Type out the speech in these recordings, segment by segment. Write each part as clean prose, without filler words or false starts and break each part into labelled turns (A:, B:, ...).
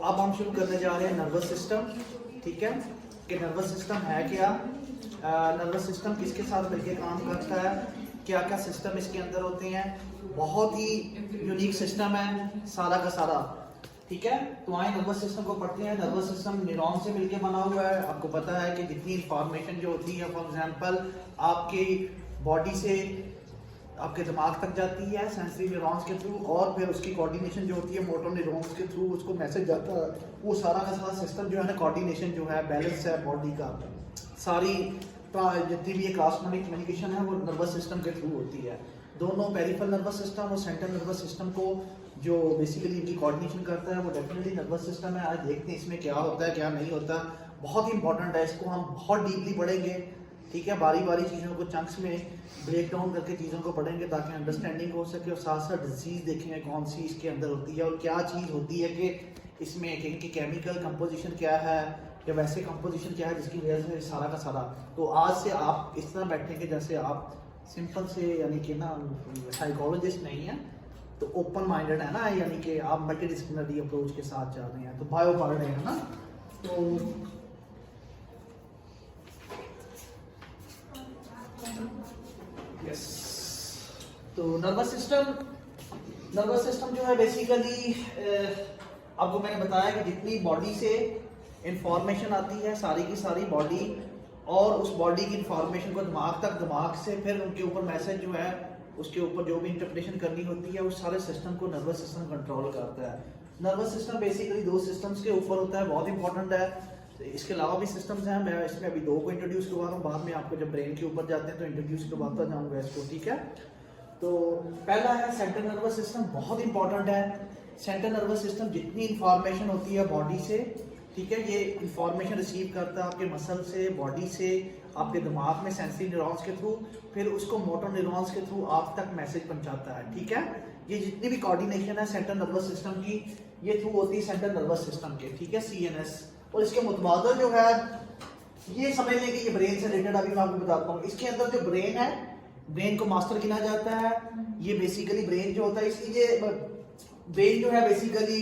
A: अब हम शुरू करने जा रहे हैं नर्वस सिस्टम। ठीक है कि नर्वस सिस्टम है क्या, नर्वस सिस्टम किसके साथ मिलकर काम करता है, क्या क्या सिस्टम इसके अंदर होते हैं। बहुत ही यूनिक सिस्टम है सारा का सारा। ठीक है, तो आए नर्वस सिस्टम को पढ़ते हैं। नर्वस सिस्टम न्यूरॉन से मिलकर बना हुआ है। आपको पता है कि जितनी इंफॉर्मेशन जो होती है, फॉर एग्जांपल आपकी बॉडी से आपके दिमाग तक जाती है सेंसरी न्यूरॉन्स के थ्रू, और फिर उसकी कोऑर्डिनेशन जो होती है मोटर न्यूरॉन्स के थ्रू उसको मैसेज जाता है। वो सारा का सारा सिस्टम जो है ना, कोऑर्डिनेशन जो है, बैलेंस है बॉडी का, सारी जितनी भी क्रासमैटिक कम्युनिकेशन है वो नर्वस सिस्टम के थ्रू होती है। दोनों पेरिफेरल नर्वस सिस्टम और सेंट्रल नर्वस सिस्टम को जो बेसिकली इनकी कोऑर्डिनेशन करता है वो डेफिनेटली नर्वस सिस्टम है। आज देखते हैं इसमें क्या होता है क्या नहीं होता। बहुत ही इंपॉर्टेंट है, इसको हम बहुत डीपली पढ़ेंगे। ठीक है, बारी बारी चीज़ों को चंक्स में ब्रेक डाउन करके चीज़ों को पढ़ेंगे ताकि अंडरस्टैंडिंग हो सके, और साथ साथ डिजीज़ देखेंगे कौन सी इसके अंदर होती है और क्या चीज़ होती है कि इसमें इनकी केमिकल कंपोजिशन क्या है या वैसे कंपोजिशन क्या है जिसकी वजह से सारा का सारा। तो आज से आप इस तरह बैठेंगे जैसे आप सिंपल से, यानी कि ना साइकोलॉजिस्ट नहीं है तो ओपन माइंडेड है ना, यानी कि आप मल्टीडिसिप्लिनरी अप्रोच के साथ जा रहे हैं, तो बायो पढ़ रहे हैं ना। तो यस, तो नर्वस सिस्टम जो है बेसिकली आपको मैंने बताया कि जितनी बॉडी से इंफॉर्मेशन आती है सारी की सारी बॉडी, और उस बॉडी की इंफॉर्मेशन को दिमाग तक, दिमाग से फिर उनके ऊपर मैसेज जो है उसके ऊपर जो भी इंटरप्रिटेशन करनी होती है उस सारे सिस्टम को नर्वस सिस्टम कंट्रोल करता है। नर्वस सिस्टम बेसिकली दो सिस्टम्स के ऊपर होता है, बहुत इंपॉर्टेंट है। इसके अलावा भी सिस्टम्स हैं, मैं इसमें अभी दो को इंट्रोड्यूस करवा रहा हूँ, बाद में आपको जब ब्रेन के ऊपर जाते हैं तो इंट्रोड्यूस करवाता जाऊँगा इसको। ठीक है, तो पहला है सेंट्रल नर्वस सिस्टम, बहुत इंपॉर्टेंट है। सेंट्रल नर्वस सिस्टम जितनी इंफॉर्मेशन होती है बॉडी से, ठीक है, ये इंफॉर्मेशन रिसीव करता है आपके मसल से, बॉडी से, आपके दिमाग में सेंसरी न्यूरॉन्स के थ्रू, फिर उसको मोटर न्यूरॉन्स के थ्रू आप तक मैसेज पहुंचाता है। ठीक है, ये जितनी भी कोऑर्डिनेशन है सेंट्रल नर्वस सिस्टम की, ये थ्रू होती है सेंट्रल नर्वस सिस्टम के। ठीक है, CNS। और इसके मुतबादल जो है ये समझ लें कि ये ब्रेन से रिलेटेड, अभी मैं आपको बताता हूँ। इसके अंदर जो ब्रेन है, ब्रेन को मास्टर गिना जाता है। ये बेसिकली ब्रेन जो होता है, इसलिए ब्रेन जो है बेसिकली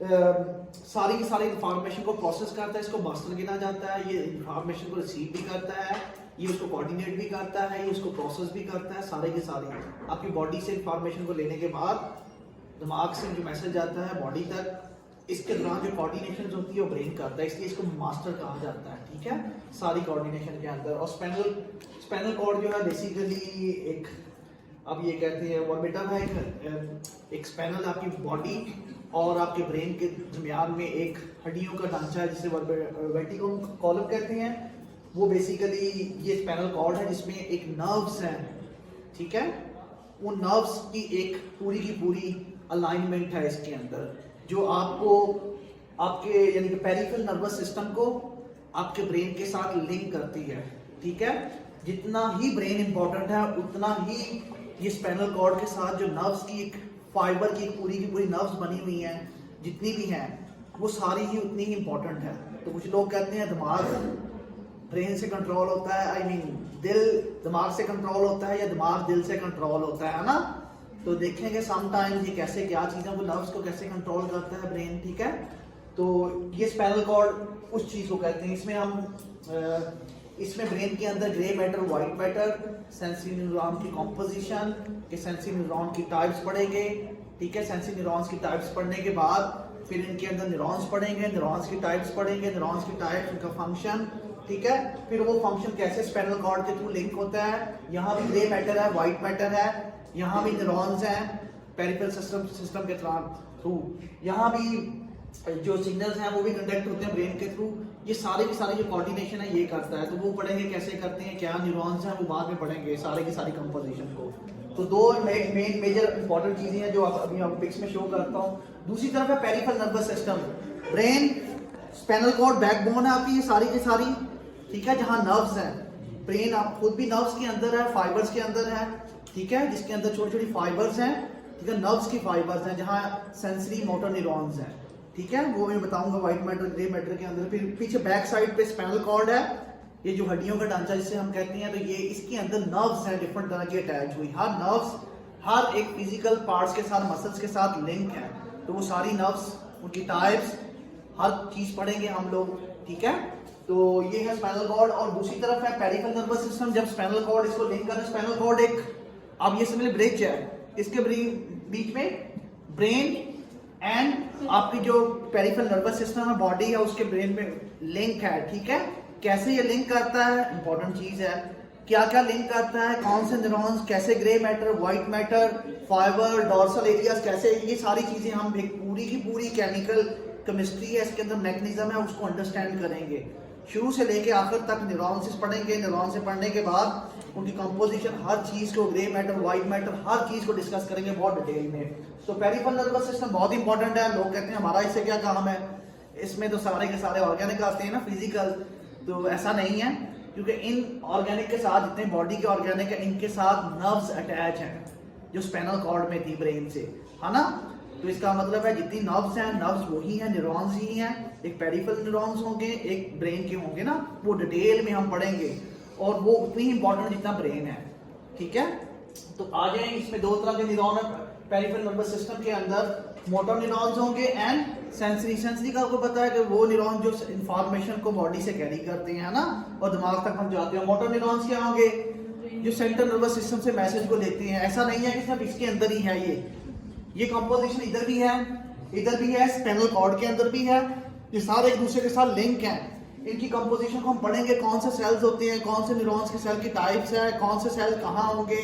A: सारी की सारी इंफॉर्मेशन को प्रोसेस करता है, इसको मास्टर गिना जाता है। ये इंफॉर्मेशन को रिसीव भी करता है, ये उसको कोऑर्डिनेट भी करता है, ये उसको प्रोसेस भी करता है। सारे के सारे आपकी बॉडी से इंफॉर्मेशन को लेने के बाद दिमाग से जो मैसेज आता है बॉडी तक, इसके दौरान जो कोऑर्डिनेशन होती है वो ब्रेन करता है, इसलिए इसको मास्टर कहा जाता है। ठीक है, सारी कोऑर्डिनेशन के अंदर। और स्पाइनल कॉर्ड जो है बेसिकली एक, अब ये कहते हैं ऑर्बिटल है, एक स्पाइनल आपकी बॉडी और आपके ब्रेन के दरमियान में एक हड्डियों का ढांचा है जिसे वर्टिकल कॉलम कहते हैं। वो बेसिकली ये स्पाइनल कॉर्ड है जिसमें एक नर्व्स हैं। ठीक है, वो नर्व्स की एक पूरी की पूरी अलाइनमेंट है इसके अंदर, जो आपको आपके यानी कि पेरिफेरल नर्वस सिस्टम को आपके ब्रेन के साथ लिंक करती है। ठीक है, जितना ही ब्रेन इंपॉर्टेंट है उतना ही ये स्पाइनल कॉर्ड के साथ जो नर्व्स की एक फाइबर की पूरी नर्व्स बनी हुई हैं, जितनी भी हैं वो सारी ही उतनी ही इंपॉर्टेंट है। तो कुछ लोग कहते हैं दिमाग ब्रेन से कंट्रोल होता है, आई मीन दिल दिमाग से कंट्रोल होता है या दिमाग दिल से कंट्रोल होता है ना। तो देखेंगे समटाइम्स ये कैसे क्या चीज़ों को, नर्व्स को कैसे कंट्रोल करता है ब्रेन। ठीक है, तो ये स्पाइनल कॉर्ड उस चीज़ को कहते हैं। इसमें ब्रेन के अंदर grey matter, white matter, sensory neuron की कॉम्पोजिशन के, सेंसरी न्यूरॉन की टाइप्स पढ़ेंगे। ठीक है, सेंसरी न्यूरॉन्स की टाइप्स पढ़ने के बाद फिर इनके अंदर न्यूरॉन्स पढ़ेंगे, न्यूरॉन्स की टाइप्स पढ़ेंगे, न्यूरॉन्स की टाइप्स, उनका फंक्शन। ठीक है, फिर वो फंक्शन कैसे स्पाइनल कॉर्ड के थ्रू लिंक होता है। यहाँ भी ग्रे मैटर है, व्हाइट मैटर है, यहाँ भी न्यूरॉन्स हैं पेरिफेरल सिस्टम के थ्रू, यहाँ भी जो सिग्नल्स हैं वो भी कंडक्ट होते हैं ब्रेन के थ्रू। ये सारे की सारी जो कोऑर्डिनेशन है ये करता है। तो वो पढ़ेंगे कैसे करते हैं, क्या न्यूरॉन्स हैं, वो बाद में पढ़ेंगे सारे की सारी कंपोजिशन को। तो दो मेजर इंपॉर्टेंट चीजें हैं जो आप अभी पिक्स में शो करता हूँ। दूसरी तरफ है peripheral nervous system, brain, spinal cord, backbone है आपकी, ये सारी की सारी। ठीक है, जहाँ नर्व्स हैं, ब्रेन आप खुद भी नर्व्स के अंदर है, फाइबर्स के अंदर है। ठीक है, जिसके अंदर छोटी छोटी फाइबर्स हैं। ठीक है, नर्व्स की फाइबर्स हैं जहाँ सेंसरी मोटर न्यूरॉन्स हैं। ठीक है, वो मैं बताऊंगा व्हाइट मैटर, ग्रे मैटर के अंदर। फिर पीछे बैक साइड पे स्पाइनल कॉर्ड है, ये जो हड्डियों का ढांचा जिसे हम कहते हैं, तो ये इसके अंदर नर्व्स हैं डिफरेंट तरह की अटैच हुई। हर नर्व्स हर एक फिजिकल पार्ट्स के साथ, मसल्स के साथ लिंक है। तो वो सारी नर्व्स, उनकी टाइप्स, हर चीज पढ़ेंगे हम लोग, ठीक है। तो ये है स्पाइनल कॉर्ड और दूसरी तरफ है पेरिफेरल नर्वस सिस्टम। जब स्पाइनल कॉर्ड इसको लिंक करें, स्पाइनल कॉर्ड एक, अब ये समझ ब्रिज है, इसके बीच में ब्रेन एंड आपकी जो पेरिफेरल नर्वस सिस्टम है, बॉडी है, उसके ब्रेन में लिंक है, ठीक है। कैसे ये लिंक करता है, इंपॉर्टेंट चीज है, क्या क्या लिंक करता है, कौन से न्यूरॉन्स, कैसे grey matter, white matter, fibre, dorsal areas, कैसे, ये सारी चीजें हम एक पूरी की पूरी केमिकल केमिस्ट्री है इसके अंदर, मैकेनिज्म है, उसको अंडरस्टैंड करेंगे शुरू से लेके आखिर तक। न्यूरॉन्स पढ़ेंगे, न्यूरॉन से पढ़ने के बाद उनकी कंपोजिशन, हर चीज को, ग्रे मैटर, व्हाइट मैटर, हर चीज को डिस्कस करेंगे बहुत डिटेल में। तो पेरिफेरल नर्वस सिस्टम बहुत इंपॉर्टेंट है। लोग कहते हैं हमारा इससे क्या काम है, इसमें तो सारे के सारे ऑर्गेनिक आते हैं ना, फिजिकल, तो ऐसा नहीं है, क्योंकि इन ऑर्गेनिक के साथ, जितने बॉडी के ऑर्गेनिक है, इनके साथ नर्व्स अटैच हैं जो स्पाइनल कॉर्ड में थी ब्रेन से, है ना। तो इसका मतलब है जितनी नर्व्स हैं, नर्व्स वही हैं, न्यूरॉन्स ही हैं, एक पेरिफेरल न्यूरॉन्स होंगे, एक ब्रेन के होंगे ना, वो डिटेल में हम पढ़ेंगे और वो उतनी ही इंपॉर्टेंट जितना ब्रेन है, ठीक है। तो आ जाए, इसमें दो तरह के न्यूरॉन है पेरिफेरल नर्वस सिस्टम के अंदर, मोटर न्यूरॉन्स होंगे एंड सेंसरी। सेंसरी का आपको पता है कि वो न्यूरॉन जो इंफॉर्मेशन को बॉडी से कैरी करते हैं, है ना, और दिमाग तक हम जाते हैं। मोटर न्यूरॉन्स क्या होंगे, जो सेंट्रल नर्वस सिस्टम से मैसेज को लेते हैं। ऐसा नहीं है कि सिर्फ इसके अंदर ही है, ये कंपोजिशन इधर भी है, इधर भी है, स्पाइनल कॉर्ड के अंदर भी है, ये सारे एक दूसरे के साथ लिंक हैं। इनकी कंपोजिशन को हम पढ़ेंगे, कौन से सेल्स होते हैं, कौन से न्यूरॉन्स के सेल की टाइप्स है, कौन से सेल कहाँ होंगे,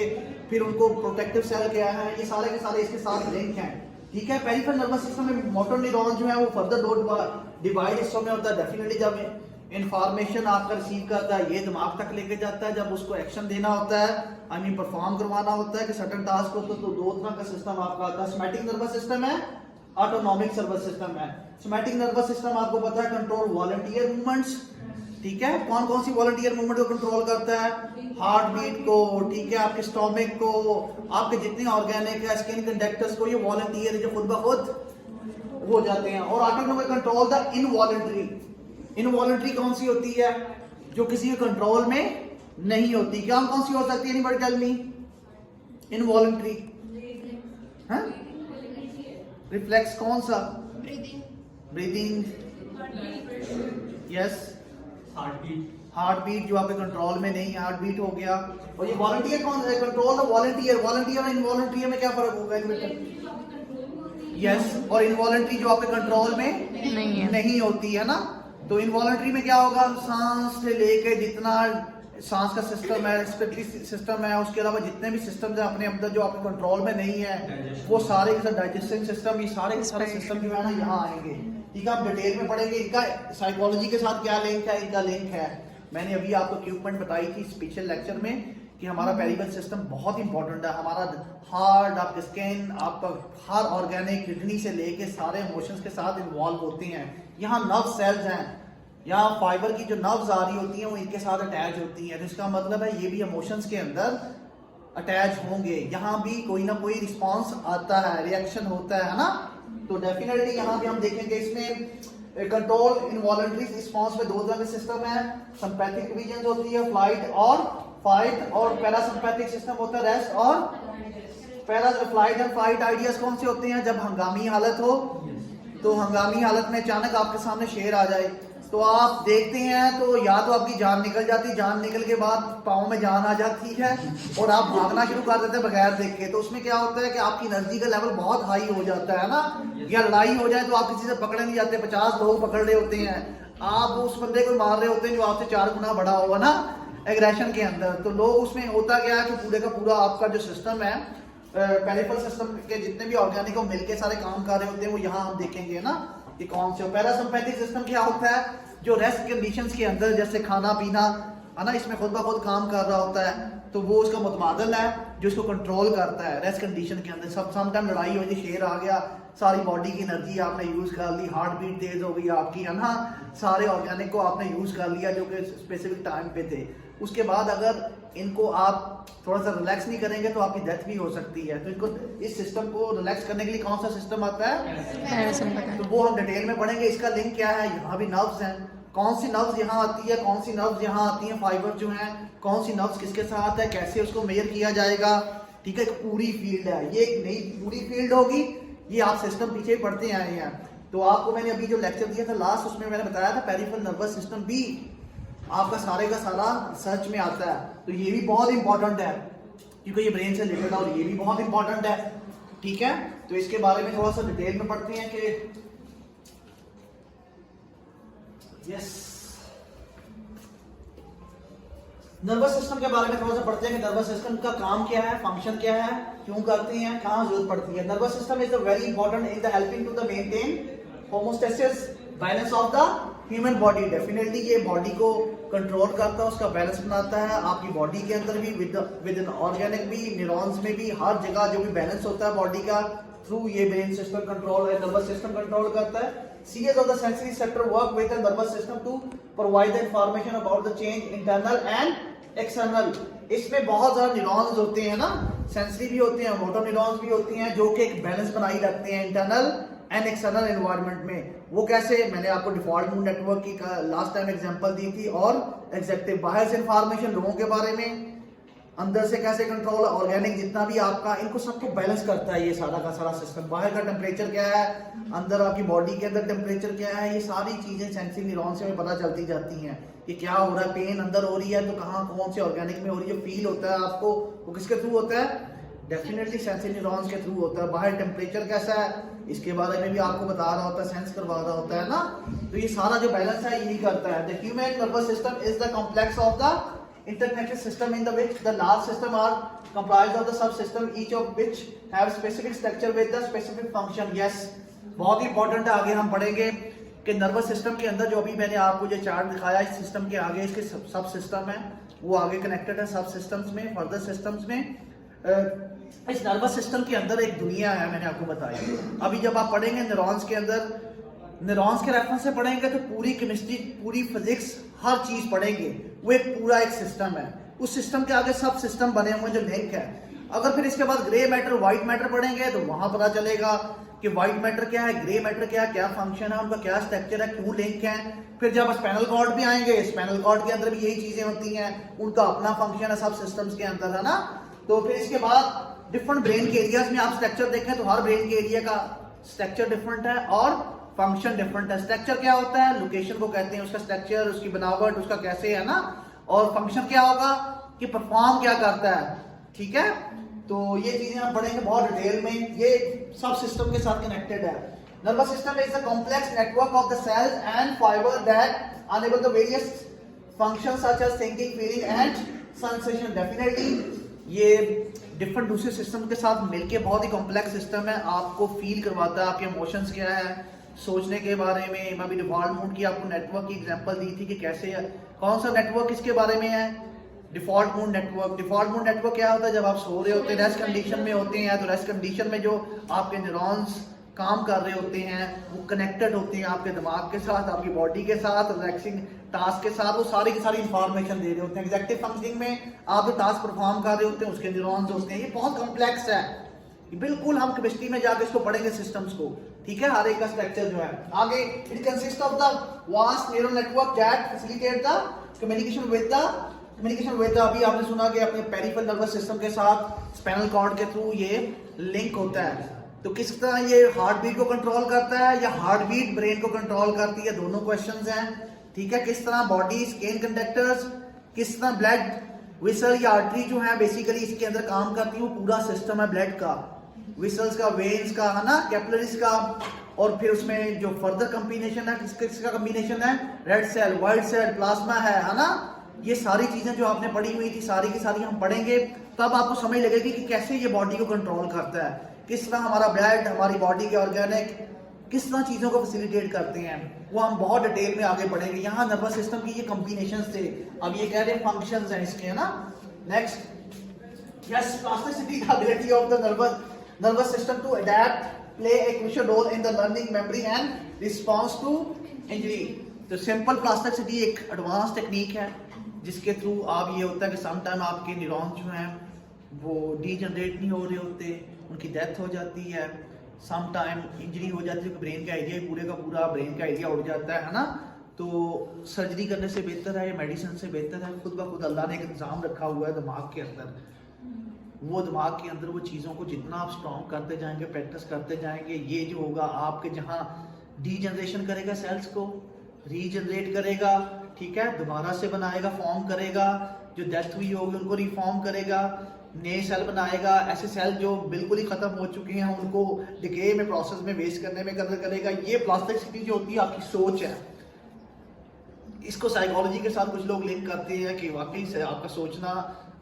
A: फिर उनको प्रोटेक्टिव सेल क्या है, ये सारे के सारे इसके साथ लिंक हैं, ठीक है। पेरिफेरल नर्वस सिस्टम में मोटर न्यूरॉन जो है वो फर्दर डिवाइड हिस्सों में होता है। डेफिनेटली जब इंफॉर्मेशन आपका रिसीव करता है, ये दिमाग तक लेके जाता है, जब उसको एक्शन देना होता है, आई मीन परफॉर्म करवाना होता है कि सर्टेन टास्क को, तो दो तरह का सिस्टम आपका आता है। सोमैटिक नर्वस सिस्टम है, ऑटोनॉमिक नर्वस सिस्टम है। सोमैटिक नर्वस सिस्टम आपको पता है कंट्रोल वॉलंटियर मूवमेंट्स, ठीक है। कौन कौन सी वॉलंटियर मूवमेंट को कंट्रोल करता है, हार्ट बीट को, ठीक है, आपके स्टोमिक को, आपके जितने ऑर्गेनिक है, स्किन कंडक्टर्स को, ये वॉलंटियर जो खुद ब खुद हो जाते हैं। और autonomic control the involuntary. Involuntary कौन सी होती है, जो किसी के कंट्रोल में नहीं होती। क्या कौन सी हो सकती है, एनीबॉडी टेल मी, इनवॉलंटरी, हाँ, रिफ्लेक्स कौन सा, ब्रीदिंग, यस, हार्ट बीट जो आपके कंट्रोल में नहीं, हार्ट बीट हो गया। और ये वॉलंटियर कौन है, कंट्रोल द वॉलंटियर। वॉलंटियर और इनवॉलंटरी में क्या फर्क होगा, यस, और इनवॉलंटरी जो आपके कंट्रोल में नहीं होती है ना। तो इनवॉलंटरी में क्या होगा, सांस से लेके जितना सांस का सिस्टम है, रेस्पिरेटरी सिस्टम है, उसके अलावा जितने भी सिस्टम्स हैं अपने अंदर जो आपके कंट्रोल में नहीं है, वो सारे के सारे डाइजेस्टिव सिस्टम, ये सारे के सारे सिस्टम जो है ना यहाँ आएंगे, ठीक है। हम डिटेल में पढ़ेंगे इनका साइकोलॉजी के साथ क्या लिंक है, इनका लिंक है। मैंने अभी आपको इक्विपमेंट बताई थी स्पेशल लेक्चर में कि हमारा पेरिफेरल सिस्टम बहुत इंपॉर्टेंट है। हमारा हार्ट, आपके स्किन, आपका हर ऑर्गेनिक, किडनी से लेके सारे इमोशंस के साथ इन्वॉल्व होते हैं। यहाँ नर्व सेल्स हैं, यहाँ फाइबर की जो नर्व्स आ रही होती हैं वो इनके साथ अटैच होती हैं। तो इसका मतलब है ये भी इमोशंस के अंदर अटैच होंगे, यहाँ भी कोई ना कोई रिस्पॉन्स आता है, रिएक्शन होता है ना। तो डेफिनेटली यहाँ भी हम देखेंगे इसमें कंट्रोल इनवॉलंटरी रिस्पॉन्स में दो तरह के सिस्टम है, सिंपैथिक डिवीजन होती है, फ्लाइट और फाइट, और पैरासिम्पैथिक सिस्टम होता है, रेस्ट और para. Flight and fight ideas कौन से होते हैं, जब हंगामी हालत हो, तो हंगामी हालत में अचानक आपके सामने शेर आ जाए तो आप देखते हैं तो या तो आपकी जान निकल जाती, जान निकल के बाद पाँव में जान आ जाती है और आप भागना शुरू कर देते हैं बगैर देखे। तो उसमें क्या होता है कि आपकी एनर्जी का लेवल बहुत हाई हो जाता है ना, या लड़ाई हो जाए तो आप किसी से पकड़े नहीं जाते, 50 लोग पकड़ रहे होते हैं, आप उस बंदे को मार रहे होते हैं जो आपसे 4 गुना बड़ा होगा ना एग्रेशन के अंदर। तो लोग उसमें होता क्या है कि पूरे का पूरा आपका जो सिस्टम है, पेरिफेरल सिस्टम के जितने भी ऑर्गेनिक मिलके सारे काम कर रहे होते हैं, वो यहाँ हम देखेंगे ना कि कौन से। पैरासिम्पैथिक सिस्टम क्या होता है, जो रेस्ट कंडीशंस के अंदर जैसे खाना पीना है ना, इसमें खुद ब खुद काम कर रहा होता है, तो वो उसका मुतबादल है जो इसको कंट्रोल करता है रेस्ट कंडीशन के अंदर। सब समटाइम लड़ाई हो गई, शेर आ गया, सारी बॉडी की एनर्जी आपने यूज कर ली, हार्ट बीट तेज हो गई आपकी, है ना, सारे ऑर्गेनिक को आपने यूज कर लिया जो कि स्पेसिफिक टाइम पे थे। उसके बाद अगर इनको आप थोड़ा सा रिलैक्स नहीं करेंगे तो आपकी डेथ भी हो सकती है। तो इनको इस सिस्टम को रिलैक्स करने के लिए कौन सा सिस्टम आता है, तो वो हम डिटेल में पढ़ेंगे। इसका लिंक क्या है, यहाँ भी नर्व्स हैं, कौन सी नर्व्स यहाँ आती है, कौन सी नर्व्स यहाँ आती हैं, फाइबर जो हैं, कौन सी नर्व्स किसके साथ है, कैसे उसको मेजर किया जाएगा, ठीक है। एक पूरी फील्ड है, ये एक नई पूरी फील्ड होगी, ये आप सिस्टम पीछे पढ़ते आए हैं। तो आपको मैंने अभी जो लेक्चर दिया था लास्ट, उसमें मैंने बताया था पेरिफेरल नर्वस सिस्टम भी आपका सारे का सारा रिसर्च में आता है, तो ये भी बहुत इंपॉर्टेंट है क्योंकि ये ब्रेन से रिलेटेड है और ये भी बहुत इंपॉर्टेंट है। ठीक है, तो इसके बारे में थोड़ा सा डिटेल में पढ़ते हैं कि यस नर्वस सिस्टम के बारे में थोड़ा सा पढ़ते हैं कि नर्वस सिस्टम का काम क्या है, फंक्शन क्या है, क्यों करते हैं, कहाँ जरूरत पड़ती है। Nervous system is very important in the helping to the maintain homeostasis balance of the human body. Definitely ये बॉडी को कंट्रोल करता है, उसका बैलेंस बनाता है आपकी बॉडी के अंदर भी, विद इन ऑर्गेनिक भी, न्यूरॉन्स में भी, हर जगह जो भी बैलेंस होता है बॉडी का थ्रू ये ब्रेन सिस्टम कंट्रोल है, नर्वस सिस्टम कंट्रोल करता है। Series of the sensory sector work with the nervous system to provide the information about the change internal and external। इसमें बहुत ज़्यादा न्यूरॉन्स होते हैं ना, सेंसरी भी होते हैं, मोटर न्यूरॉन्स भी होती हैं, जो कि एक बैलेंस बनाई रखते हैं इंटरनल एंड एक्सटर्नल एनवायरनमेंट में। वो कैसे, मैंने आपको डिफॉल्ट मूड नेटवर्क की लास्ट टाइम एग्जांपल दी थी, और एग्जेक्टिव बाहर से इंफॉर्मेशन लोगों के बारे में, अंदर से कैसे कंट्रोल, ऑर्गेनिक जितना भी आपका, इनको सबको बैलेंस करता है ये सारा का सारा सिस्टम। बाहर का टेम्परेचर क्या है, अंदर आपकी बॉडी के अंदर टेम्परेचर क्या है, ये सारी चीजें सेंसरी न्यूरॉन से हमें पता चलती जाती हैं कि क्या हो रहा है, पेन अंदर हो रही है तो कहाँ कौन से ऑर्गेनिक में हो रही है, फील होता है आपको, वो किसके थ्रू होता है, डेफिनेटली सेंसरी न्यूरॉन्स के थ्रू होता है। बाहर टेम्परेचर कैसा है इसके बारे में भी आपको बता रहा होता है, सेंस करवा रहा होता है ना, तो ये सारा जो बैलेंस है यही करता है। The human nervous system is the complex of the interconnected system in the which the large system are comprised of the subsystem, each of which have specific structure with the specific function। yes, बहुत ही important है, आगे हम पढ़ेंगे कि nervous system के अंदर जो अभी मैंने आपको जो चार्ट दिखाया, इस सिस्टम के आगे इसके सब सिस्टम है, वो आगे कनेक्टेड है सब सिस्टम्स में, फर्दर सिस्टम्स में। इस नर्वस सिस्टम के अंदर एक दुनिया है, मैंने आपको बताया। अभी जब आप पढ़ेंगे न्यूरॉन्स के अंदर, न्यूरॉन्स के रेफरेंस से पढ़ेंगे तो पूरी केमिस्ट्री, पूरी फिजिक्स, हर चीज पढ़ेंगे, वो एक पूरा एक सिस्टम है। उस सिस्टम के आगे सब सिस्टम बने हुए जो लिंक है। अगर फिर इसके बाद ग्रे मैटर, व्हाइट मैटर पढ़ेंगे तो वहां पता चलेगा कि व्हाइट मैटर क्या है, ग्रे मैटर क्या है, क्या फंक्शन है उनका, क्या स्ट्रक्चर है, क्यों लिंक है। फिर जब स्पाइनल कॉर्ड भी आएंगे, स्पाइनल कॉर्ड के अंदर भी यही चीजें होती हैं, उनका अपना फंक्शन है सब सिस्टम्स के अंदर, है ना। तो फिर इसके बाद डिफरेंट ब्रेन के एरियाज में आप स्ट्रक्चर देखें तो हर ब्रेन के एरिया का स्ट्रक्चर डिफरेंट है और फंक्शन डिफरेंट है। स्ट्रक्चर क्या होता है, लोकेशन को कहते हैं, उसका स्ट्रक्चर, उसकी बनावट, उसका कैसे है ना, और फंक्शन क्या होगा कि परफॉर्म क्या करता है। ठीक है, तो ये चीजें हम पढ़ेंगे बहुत डिटेल में, ये सब सिस्टम के साथ कनेक्टेड है। Nervous system is a complex network of the cells and fibre that enable the various functions such as thinking, feeling and sensation. Definitely ये डिफरेंट दूसरे सिस्टम के साथ मिलके बहुत ही कॉम्प्लेक्स सिस्टम है, आपको फील करवाता है, आपके इमोशंस क्या है, सोचने के बारे में। मैं अभी डिफॉल्ट मूड की आपको नेटवर्क की एग्जांपल दी थी कि कैसे है, कौन सा नेटवर्क किसके बारे में है, default mood network. Default mood network क्या होता है, जब आप सो रहे होते हैं, रेस्ट कंडीशन में होते हैं, तो रेस्ट कंडीशन में जो आपके न्यूरॉन्स काम कर रहे होते हैं वो कनेक्टेड होते हैं आपके दिमाग के साथ, आपकी बॉडी के साथ, रिलैक्सिंग टास्क के साथ, वो सारी की सारी इंफॉर्मेशन दे रहे होते हैं। एग्जेक्टिव फंक्शनिंग में आप जो टास्क परफॉर्म कर रहे होते हैं उसके न्यूरॉन्स होते हैं। ये बहुत कॉम्प्लेक्स है, बिल्कुल हम केमिस्ट्री में जाके इसको पढ़ेंगे सिस्टम्स को। ठीक है, हर एक का स्ट्रक्चर जो है आगे। It consist of the vast neural network that facilitate the communication with the अभी आपने सुना कि अपने पेरिफेरल नर्वस सिस्टम के साथ स्पाइनल कॉर्ड के थ्रू ये लिंक होता है। तो किस तरह ये हार्ट बीट को कंट्रोल करता है या हार्ट बीट ब्रेन को कंट्रोल करती है, दोनों क्वेश्चंस हैं। ठीक है, किस तरह बॉडी स्किन कंडक्टर्स, किस तरह ब्लड विसल या आर्टरी जो है बेसिकली इसके अंदर काम करती है, वो पूरा सिस्टम है ब्लड का, विसल्स का, वेन्स का, है ना, कैपिलरीज का। और फिर उसमें जो फर्दर कॉम्बिनेशन है, किसका कॉम्बिनेशन है, red cell, white cell, plasma है ना। ये सारी चीजें जो आपने पढ़ी हुई थी सारी की सारी हम पढ़ेंगे, तब आपको समझ लगेगी कि कैसे ये बॉडी को कंट्रोल करता है, किस तरह हमारा ब्लड, हमारी बॉडी के ऑर्गेनिक किस तरह चीजों को फैसिलिटेट करते हैं, वो हम बहुत डिटेल में आगे पढ़ेंगे। यहाँ नर्वस सिस्टम की ये कॉम्बिनेशंस थे, अब ये कह रहे हैं फंक्शंस हैं इसके, है ना। Next, yes, plasticity the ability of the nervous system to adapt, play a crucial role in the learning, memory and response to injury। तो सिंपल प्लास्टिसिटी एक एडवांस टेक्निक है जिसके थ्रू आप ये होता है कि सम टाइम आपके न्यूरॉन्स जो हैं वो डीजनरेट नहीं हो रहे होते, उनकी डेथ हो जाती है, सम टाइम इंजरी हो जाती है, ब्रेन का एरिया पूरे का पूरा ब्रेन का एरिया उड़ जाता है ना। तो सर्जरी करने से बेहतर है या मेडिसिन से बेहतर है, खुद ब खुद अल्लाह ने एक इंतजाम रखा हुआ है दिमाग के अंदर। वो दिमाग के अंदर वो चीज़ों को जितना आप स्ट्रॉन्ग करते जाएंगे, प्रैक्टिस करते जाएंगे, ये जो होगा आपके जहाँ डीजनरेशन करेगा सेल्स को, रीजनरेट करेगा, ठीक है, दोबारा से बनाएगा, फॉर्म करेगा, जो डेथ हुई होगी उनको रिफॉर्म करेगा, नए सेल बनाएगा, ऐसे सेल जो बिल्कुल ही खत्म हो चुके हैं उनको डिके में प्रोसेस में वेस्ट करने में करेगा। ये प्लास्टिसिटी जो होती है आपकी सोच है, इसको साइकोलॉजी के साथ कुछ लोग लिंक करते हैं कि वाकई से आपका सोचना,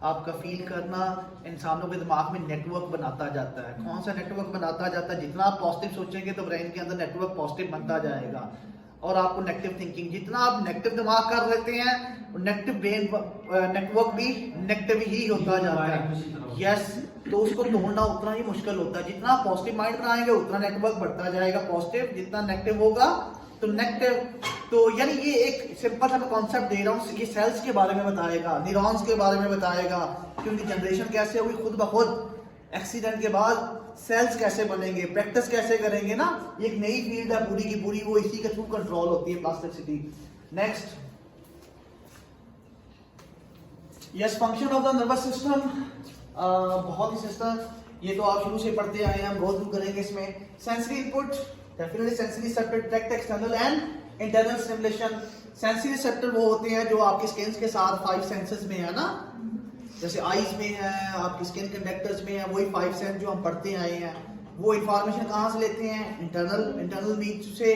A: आपका फील करना इंसानों के दिमाग में नेटवर्क बनाता जाता है। कौन सा नेटवर्क बनाता जाता है? जितना आप पॉजिटिव सोचेंगे तो ब्रेन के अंदर नेटवर्क पॉजिटिव बनता जाएगा, और आपको नेगेटिव थिंकिंग, जितना आप नेगेटिव दिमाग कर लेते हैं नेगेटिव ब्रेन नेटवर्क भी नेगेटिव ही होता जाता है। यस, तो उसको तोड़ना उतना ही मुश्किल होता है। जितना पॉजिटिव माइंड बनाएंगे उतना नेटवर्क बढ़ता जाएगा पॉजिटिव, जितना नेगेटिव होगा तो नेगेटिव। तो यानी ये एक सिंपल सा कॉन्सेप्ट दे रहा हूँ, ये सेल्स के बारे में बताएगा, न्यूरॉन्स के बारे में बताएगा कि उनकी जनरेशन कैसे होगी खुद ब खुद एक्सीडेंट के बाद, सेल्स कैसे बनेंगे, प्रैक्टिस कैसे करेंगे ना। एक नई फील्ड है पूरी की पूरी, वो इसी के थ्रू कंट्रोल होती है plasticity. Next, yes, function of the nervous system, बहुत ही सिस्टम, ये तो आप शुरू से पढ़ते आए हैं, हम गो थ्रू करेंगे इसमें। Sensory input, definitely sensory receptor tract external and internal stimulation. Sensory receptor वो होते हैं जो आपके स्किन के साथ 5 सेंसेस में है ना, जैसे आईज में है, आपकी स्किन कंडक्टर्स में है, वही 5 सेंस जो हम पढ़ते आए हैं। वो इंफॉर्मेशन कहाँ से लेते हैं? इंटरनल मीन्स से,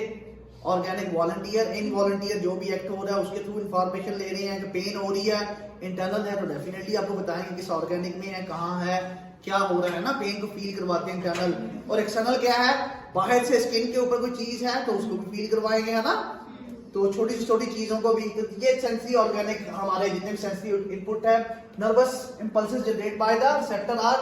A: ऑर्गेनिक वॉलंटियर, इनवॉलंटियर जो भी एक्ट हो रहा है उसके थ्रू इंफॉर्मेशन ले रहे हैं कि पेन हो रही है, इंटरनल है तो डेफिनेटली आपको बताएंगे किस ऑर्गेनिक में है, कहाँ है, क्या हो रहा है ना, पेन को फील करवाते हैं इंटरनल। और एक्सटर्नल क्या है? बाहर से स्किन के ऊपर कोई चीज है तो उसको भी फील करवाएंगे, है ना। तो छोटी से छोटी चीजों को भी, ये सेंसरी ऑर्गेनिक हमारे जितने भी सेंसरी इनपुट है। Nervous impulses generate by the centre are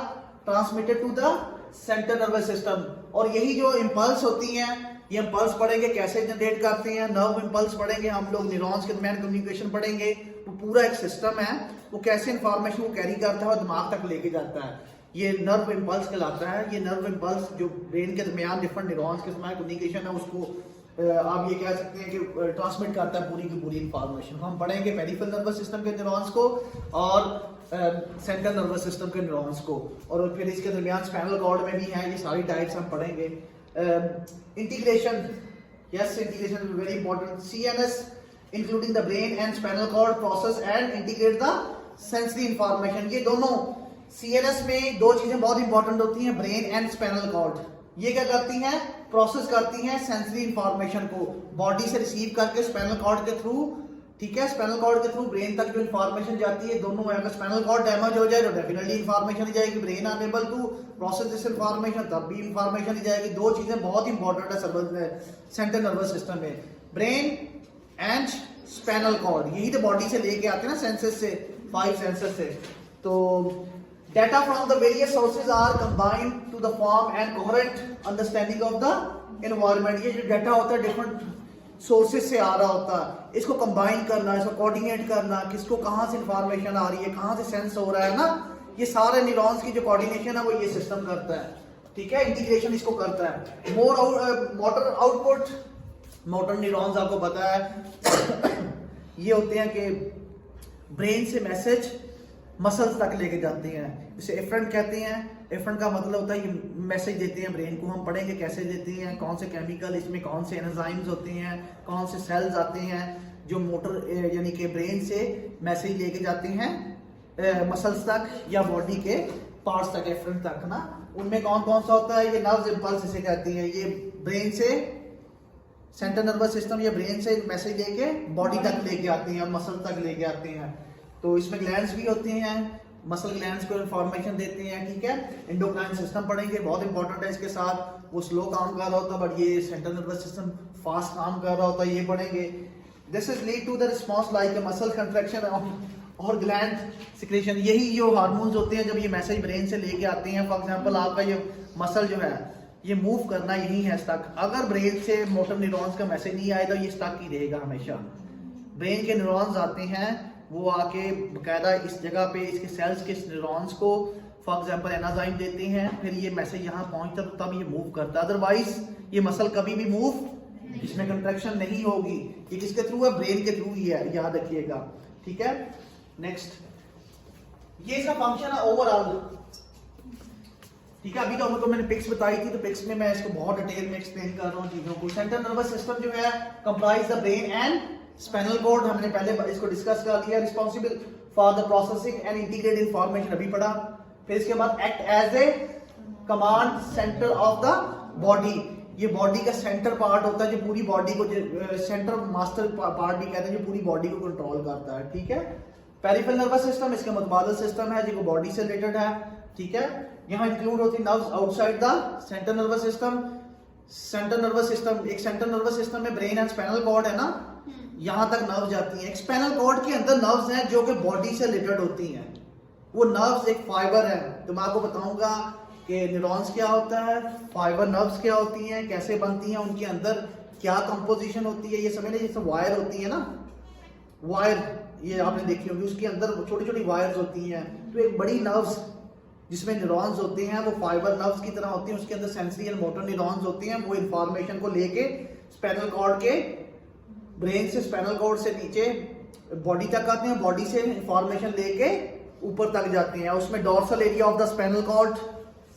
A: transmitted to the central nervous system. और यही जो इंपल्स होती हैं, ये इंपल्स पढ़ेंगे कैसे जनरेट करते हैं, नर्व इंपल्स पढ़ेंगे हम लोग, न्यूरॉन्स के दरमियान कम्युनिकेशन पढ़ेंगे। वो पूरा एक सिस्टम है, वो कैसे इंफॉर्मेशन को कैरी करता है और दिमाग तक लेके जाता है, ये नर्व इंपल्स कहलाता है। ये नर्व इंपल्स जो ब्रेन के दरमियान डिफरेंट न्यूरॉन्स के दरमियान कम्युनिकेशन है, उसको आप ये कह सकते हैं कि ट्रांसमिट करता है पूरी की पूरी इंफॉर्मेशन। हम पढ़ेंगे पेरिफेरल नर्वस सिस्टम के न्यूरॉन्स को और सेंट्रल नर्वस सिस्टम के न्यूरॉन्स को, और फिर इसके दरमियान स्पाइनल कॉर्ड में भी है, ये सारी टाइप्स हम पढ़ेंगे। Integration, yes, integration is very important. CNS including the brain and spinal cord process and integrate the sensory information. ये दोनों सीएनएस में दो चीजें बहुत इंपॉर्टेंट होती हैं, ब्रेन एंड स्पाइनल कॉर्ड। ये क्या करती हैं? प्रोसेस करती हैं सेंसरी इंफॉर्मेशन को, बॉडी से रिसीव करके स्पाइनल कॉर्ड के थ्रू, ठीक है, स्पाइनल कॉर्ड के थ्रू ब्रेन तक जो इंफॉर्मेशन जाती है, दोनों है। अगर स्पाइनल कॉर्ड डैमेज हो जाए तो डेफिनेटली इंफॉर्मेशन ही जाएगी, brain enable to process this information, तब भी इंफॉर्मेशन ही जाएगी। दो चीजें बहुत इंपॉर्टेंट है सेंट्रल नर्वस सिस्टम में, ब्रेन एंड स्पाइनल कॉर्ड। यही तो बॉडी से लेके आते हैं ना, सेंसेस से, 5 सेंसेस से। तो data from the various sources are combined to the form and coherent understanding of the environment। ये जो डाटा होता है डिफरेंट सोर्सेज से आ रहा होता है, इसको कंबाइन करना, इसको कोऑर्डिनेट करना, किसको कहाँ से इंफॉर्मेशन आ रही है, कहाँ से सेंस हो रहा है ना, ये सारे न्यूरॉन्स की जो कोऑर्डिनेशन है वो ये सिस्टम करता है, ठीक है, इंटीग्रेशन इसको करता है। मोटर आउटपुट, मोटर न्यूरॉन्स आपको पता है ये होते हैं कि ब्रेन से मैसेज मसल्स तक लेके जाते हैं, इसे एफरेंट कहते हैं। एफरेंट का मतलब होता है ये मैसेज देते हैं ब्रेन को, हम पढ़ेंगे कैसे देते हैं, कौन से केमिकल इसमें, कौन से एंजाइम्स होते हैं, कौन से सेल्स आते हैं जो मोटर यानी कि ब्रेन से मैसेज लेके जाते हैं मसल्स तक या बॉडी के पार्ट्स तक, एफरेंट तक ना। उनमें कौन कौन सा होता है? ये नर्व्स इंपल्स इसे कहती हैं, ये ब्रेन से सेंट्रल नर्वस सिस्टम या ब्रेन से मैसेज लेके बॉडी तक लेके आते हैं, मसल तक लेके आते हैं। तो इसमें ग्लैंड्स भी होते हैं, मसल ग्लैंड्स को इंफॉर्मेशन देते हैं, ठीक है। एंडोक्राइन सिस्टम पढ़ेंगे, बहुत इंपॉर्टेंट है इसके साथ, वो स्लो काम कर रहा होता है बट ये सेंट्रल नर्वस सिस्टम फास्ट काम कर रहा होता है, ये पढ़ेंगे। This is lead to the response like muscle contraction और ग्लैंड सिक्रेशन। यही जो हार्मोन्स होते हैं जब ये मैसेज ब्रेन से लेके आते हैं, फॉर एग्जांपल आपका ये मसल जो है ये मूव करना यही है स्टक, अगर ब्रेन से मोटर न्यूरॉन्स का मैसेज नहीं आए तो ये स्टक ही रहेगा हमेशा। ब्रेन के न्यूरॉन्स आते हैं, वो आके बकायदा इस जगह पे इसके सेल्स के न्यूरॉन्स को फॉर एग्जांपल एनाजाइम देते हैं, फिर ये मैसेज यहाँ पहुंचता तो तब ये मूव करता है, अदरवाइज ये मसल कभी भी मूव, इसमें कंट्रैक्शन नहीं होगी। ये किसके थ्रू है? ब्रेन के थ्रू ही है, याद रखिएगा, ठीक है। नेक्स्ट, ये इसका फंक्शन है ओवरऑल, ठीक है, अभी तो हमको मैंने पिक्स बताई थी, तो पिक्स में मैं इसको बहुत डिटेल में एक्सप्लेन कर रहा हूँ चीजों को। सेंट्रल नर्वस सिस्टम जो है comprise the brain and spinal cord, हमने पहले इसको डिस्कस कर लिया। Responsible for the processing and integrate information अभी पढ़ा। फिर इसके बाद act as a command centre of the body, ये बॉडी का सेंटर पार्ट होता है जो पूरी बॉडी को, सेंटर मास्टर पार्ट भी कहते हैं, जो पूरी बॉडी को कंट्रोल करता है। ठीक है, पेरिफेरल नर्वस सिस्टम इसका मुतबादिल सिस्टम है जो बॉडी से रिलेटेड है। ठीक है, यहाँ इंक्लूड होती है nerves outside the central nervous system. Central nervous system, एक सेंट्रल नर्वस सिस्टम में ब्रेन एंड स्पाइनल कॉर्ड है ना, यहाँ तक नर्व जाती है। एक स्पाइनल कॉर्ड के अंदर नर्व्स हैं जो कि बॉडी से रिलेटेड होती हैं। वो नर्व्स एक फाइबर है, तो मैं आपको बताऊंगा कि न्यूरॉन्स क्या होता है, फाइबर नर्व्स क्या होती हैं, कैसे बनती हैं, उनके अंदर क्या कंपोजिशन होती है। ये समझ लीजिए जैसे वायर होती है ना, वायर ये आपने देखी होगी, उसके अंदर छोटी छोटी वायर्स होती हैं। तो एक बड़ी नर्व्स जिसमें न्यूरॉन्स होते हैं वो फाइबर नर्व्स की तरह होती हैं, उसके अंदर सेंसरी एंड मोटर न्यूरॉन्स होती हैं। वो इंफॉर्मेशन को लेके स्पाइनल कॉर्ड के, ब्रेन से स्पाइनल कॉर्ड से नीचे बॉडी तक आते हैं, बॉडी से इंफॉर्मेशन लेके ऊपर तक जाते हैं। उसमें dorsal area of the spinal cord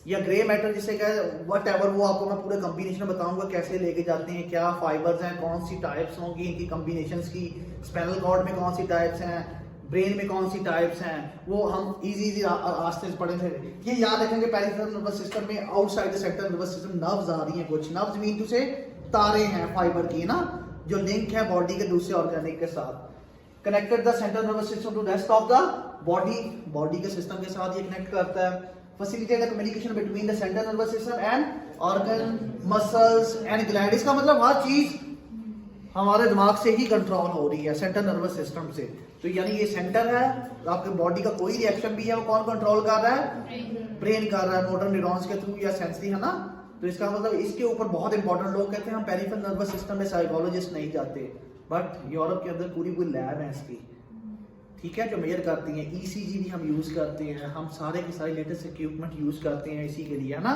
A: या ग्रे मैटर जिसे कहे, वट एवर, वो आपको मैं पूरे कॉम्बिनेशन बताऊंगा कैसे लेके जाते हैं, क्या फाइबर्स हैं, कौन सी टाइप्स होंगी इनकी कॉम्बिनेशंस की, स्पाइनल कॉर्ड में कौन सी टाइप्स हैं, ब्रेन में कौन सी टाइप्स हैं, वो हम इजी रास्ते से पढ़े थे। ये याद रखेंगे पेरिफेरल नर्वस सिस्टम में outside the central nervous system nerves आ रही हैं, कुछ नर्व्स मीन टू से तारे हैं फाइबर की ना, जो लिंक है बॉडी के दूसरे ऑर्गेनिक के साथ। Connected the central nervous system to rest of the body, body के सिस्टम के साथ ये कनेक्ट करता है। Facilitate the communication between the central nervous system and organ, muscles and gland. इसका मतलब हर चीज हमारे दिमाग से ही कंट्रोल हो रही है, सेंट्रल नर्वस सिस्टम से। तो यानी ये सेंटर है, आपके बॉडी का कोई रिएक्शन भी है वो कौन कंट्रोल कर रहा है, ब्रेन कर रहा है, मोटर न्यूरॉन्स के थ्रू या सेंसरी, है ना। तो इसका मतलब इसके ऊपर बहुत इंपॉर्टेंट, लोग कहते हैं हम पेरिफेरल नर्वस सिस्टम में साइकोलॉजिस्ट नहीं जाते, बट यूरोप के अंदर पूरी पूरी लैब है इसकी, ठीक है, जो मेजर करती हैं। ईसीजी भी हम यूज करते हैं, हम सारे के सारे लेटेस्ट इक्विपमेंट यूज करते हैं इसी के लिए, है ना।